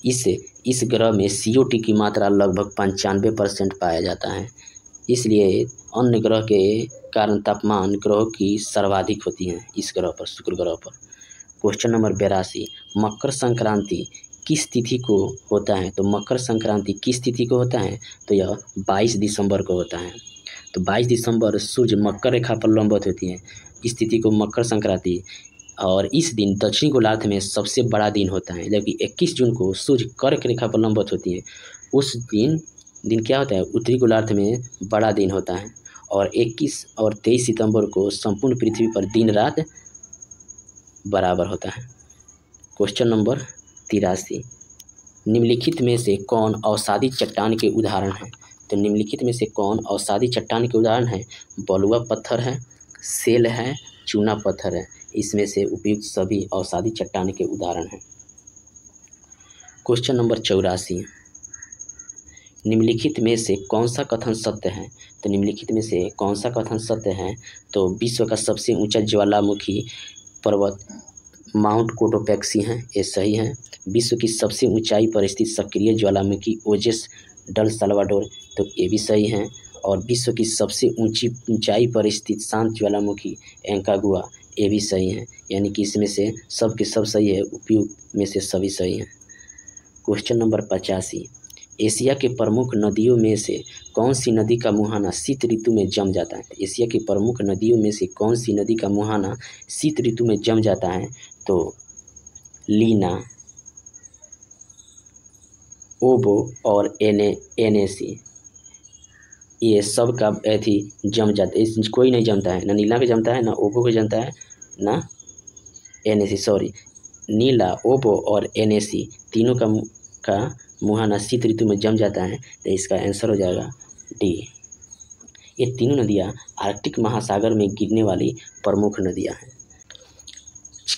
[SPEAKER 1] इस ग्रह में CO2 की मात्रा लगभग 95% पाया जाता है। इसलिए अन्य ग्रह के कारण तापमान ग्रहों की सर्वाधिक होती है इस ग्रह पर, शुक्र ग्रह पर। क्वेश्चन नंबर 82, मकर संक्रांति किस तिथि को होता है? तो मकर संक्रांति किस तिथि को होता है? तो यह 22 दिसंबर को होता है। तो 22 दिसंबर सूर्य मकर रेखा पर लंबवत होती है। इस तिथि को मकर संक्रांति, और इस दिन दक्षिणी गोलार्ध में सबसे बड़ा दिन होता है। जबकि 21 जून को सूर्य कर्क रेखा पर लंबवत होती है। उस दिन क्या होता है? उत्तरी गोलार्ध में बड़ा दिन होता है। और 21 और 23 सितंबर को संपूर्ण पृथ्वी पर दिन रात बराबर होता है। क्वेश्चन नंबर 83, निम्नलिखित में से कौन अवसादी चट्टान के उदाहरण हैं? तो निम्नलिखित में से कौन अवसादी चट्टान के उदाहरण हैं? बलुआ पत्थर है, सेल है, चूना पत्थर है। इसमें से उपयुक्त सभी अवसादी चट्टान के उदाहरण हैं। क्वेश्चन नंबर 84, निम्नलिखित में से कौन सा कथन सत्य है? तो निम्नलिखित में से कौन सा कथन सत्य है? तो विश्व का सबसे ऊंचा ज्वालामुखी पर्वत माउंट कोटोपैक्सी है, ये सही है। विश्व की सबसे ऊंचाई पर स्थित सक्रिय ज्वालामुखी ओजेस डल साल्वाडोर, तो ये भी सही है। और विश्व की सबसे ऊंचाई पर स्थित शांत ज्वालामुखी एंकागुआ, ये भी सही है। यानी कि इसमें से सब के सब सही है, उपयुक्त में से सभी सही हैं। क्वेश्चन नंबर 85, एशिया के प्रमुख नदियों में से कौन सी नदी का मुहाना शीत ऋतु में जम जाता है? एशिया की प्रमुख नदियों में से कौन सी नदी का मुहाना शीत ऋतु में जम जाता है? तो लीना, ओबो और एनएसी, ये सब का ऐथी जम जाता है। कोई नहीं जमता है, ना नीला का जमता है, ना ओबो का जमता है, ना एनएसी। सॉरी, नीला, ओबो और एनएसी तीनों का मुहाना शीत ऋतु में जम जाता है। तो इसका आंसर हो जाएगा डी। ये तीनों नदियाँ आर्कटिक महासागर में गिरने वाली प्रमुख नदियाँ हैं।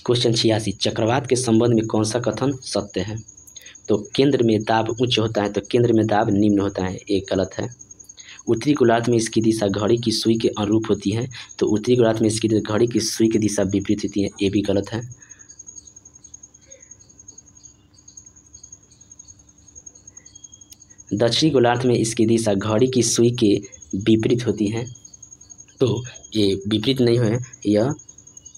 [SPEAKER 1] क्वेश्चन 86, चक्रवात के संबंध में कौन सा कथन सत्य है? तो केंद्र में दाब उच्च होता है, तो केंद्र में दाब निम्न होता है, ये गलत है। उत्तरी गोलार्ध में इसकी दिशा घड़ी की सुई के अनुरूप होती है, तो उत्तरी गोलार्ध में इसकी घड़ी की सुई की दिशा विपरीत होती है, ये भी गलत है। दक्षिणी गोलार्ध में इसकी दिशा घड़ी की सुई के विपरीत होती है, तो ये विपरीत नहीं है, यह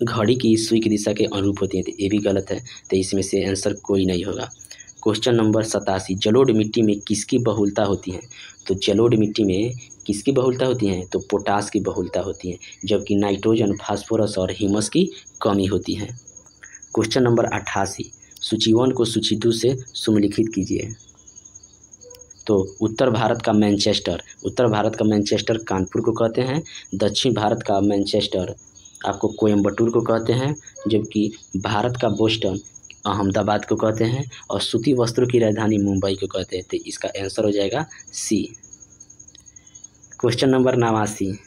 [SPEAKER 1] घड़ी की सुई की दिशा के अनुरूप होती है, तो ये भी गलत है। तो इसमें से आंसर कोई नहीं होगा। क्वेश्चन नंबर 87, जलोढ़ मिट्टी में किसकी बहुलता होती है? तो जलोढ़ मिट्टी में किसकी बहुलता होती है? तो पोटास की बहुलता होती है, जबकि नाइट्रोजन, फास्फोरस और ह्यूमस की कमी होती है। क्वेश्चन नंबर 88, सूची 1 को सूची 2 से सुमेलित कीजिए। तो उत्तर भारत का मैनचेस्टर कानपुर को कहते हैं। दक्षिण भारत का मैनचेस्टर आपको कोयम्बटूर को कहते हैं, जबकि भारत का बोस्टन अहमदाबाद को कहते हैं, और सूती वस्त्रों की राजधानी मुंबई को कहते हैं। तो इसका आंसर हो जाएगा सी। क्वेश्चन नंबर 89,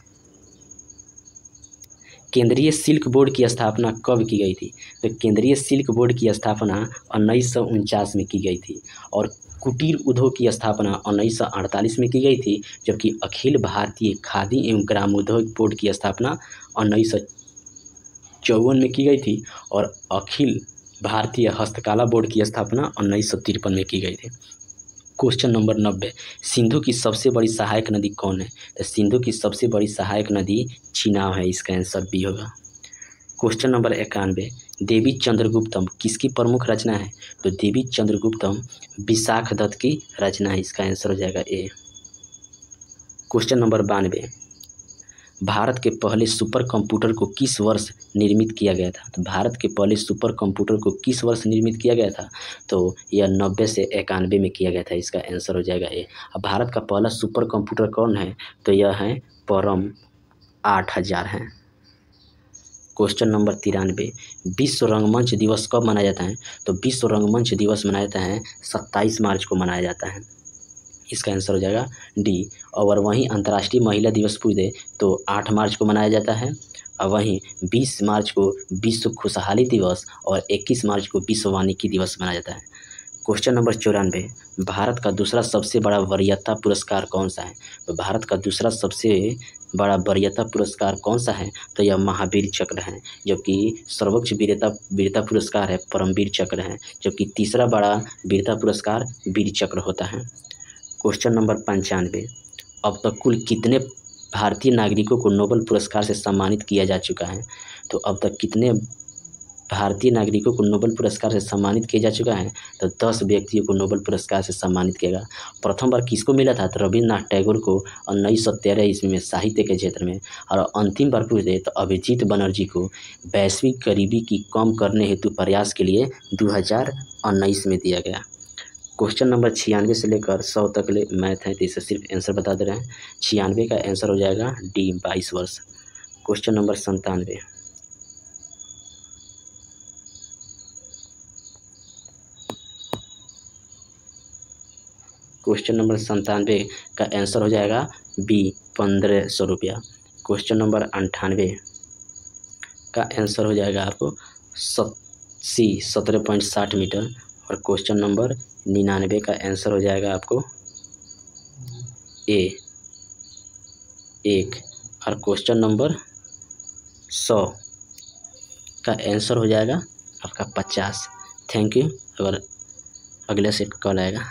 [SPEAKER 1] केंद्रीय सिल्क बोर्ड की स्थापना कब की गई थी? तो केंद्रीय सिल्क बोर्ड की स्थापना 1949 में की गई थी, और कुटीर उद्योग की स्थापना 1948 में की गई थी, जबकि अखिल भारतीय खादी एवं ग्रामोद्योग बोर्ड की स्थापना 1954 में की गई थी, और अखिल भारतीय हस्तकला बोर्ड की स्थापना 1953 में की गई थी। क्वेश्चन नंबर 90, सिंधु की सबसे बड़ी सहायक नदी कौन है? तो सिंधु की सबसे बड़ी सहायक नदी चिनाब है, इसका आंसर बी होगा। क्वेश्चन नंबर 91, देवी चंद्रगुप्तम किसकी प्रमुख रचना है? तो देवी चंद्रगुप्तम विशाख दत्त की रचना है, इसका आंसर हो जाएगा ए। क्वेश्चन नंबर 92, भारत के पहले सुपर कंप्यूटर को किस वर्ष निर्मित किया गया था? तो भारत के पहले सुपर कंप्यूटर को किस वर्ष निर्मित किया गया था? तो यह 90 से 91 में किया गया था। इसका आंसर हो जाएगा ए। अब भारत का पहला सुपर कंप्यूटर कौन है? तो यह है परम 8000 है। क्वेश्चन नंबर 93, विश्व रंगमंच दिवस कब मनाया जाता है? तो विश्व रंगमंच दिवस मनाया जाता है 27 मार्च को मनाया जाता है। इसका आंसर हो जाएगा डी। और वहीं अंतर्राष्ट्रीय महिला दिवस पूछ दे तो 8 मार्च को मनाया जाता है। और वहीं 20 मार्च को विश्व खुशहाली दिवस और 21 मार्च को विश्व वानिकी दिवस मनाया जाता है। क्वेश्चन नंबर 94, भारत का दूसरा सबसे बड़ा वरीयता पुरस्कार कौन सा है? तो भारत का दूसरा सबसे बड़ा वरीयता पुरस्कार कौन सा है? तो यह महावीर चक्र है, जबकि सर्वोच्च वीरता पुरस्कार है परमवीर चक्र है, जबकि तीसरा बड़ा वीरता पुरस्कार वीर चक्र होता है। क्वेश्चन नंबर 95, अब तक कुल कितने भारतीय नागरिकों को नोबेल पुरस्कार से सम्मानित किया जा चुका है? तो अब तक कितने भारतीय नागरिकों को नोबेल पुरस्कार से सम्मानित किया जा चुका है? तो 10 व्यक्तियों को नोबेल पुरस्कार से सम्मानित किया गया। प्रथम बार किसको मिला था? तो रविन्द्रनाथ टैगोर को 1913 ईस्वी में साहित्य के क्षेत्र में। और अंतिम बार पूछ दे तो अभिजीत बनर्जी को वैश्विक गरीबी की कम करने हेतु प्रयास के लिए 2019 में दिया गया। क्वेश्चन नंबर 96 से लेकर 100 तक मैथ है, तो इसे सिर्फ आंसर बता दे रहे हैं। 96 का आंसर हो जाएगा डी 22 वर्ष। क्वेश्चन नंबर 97, क्वेश्चन नंबर 97 का आंसर हो जाएगा बी 1500 रुपया। क्वेश्चन नंबर 98 का आंसर हो जाएगा आपको सी 17.60 मीटर। और क्वेश्चन नंबर 99 का आंसर हो जाएगा आपको ए 1। और क्वेश्चन नंबर 100 का आंसर हो जाएगा आपका 50। Thank you. अगर अगले से कॉल आएगा।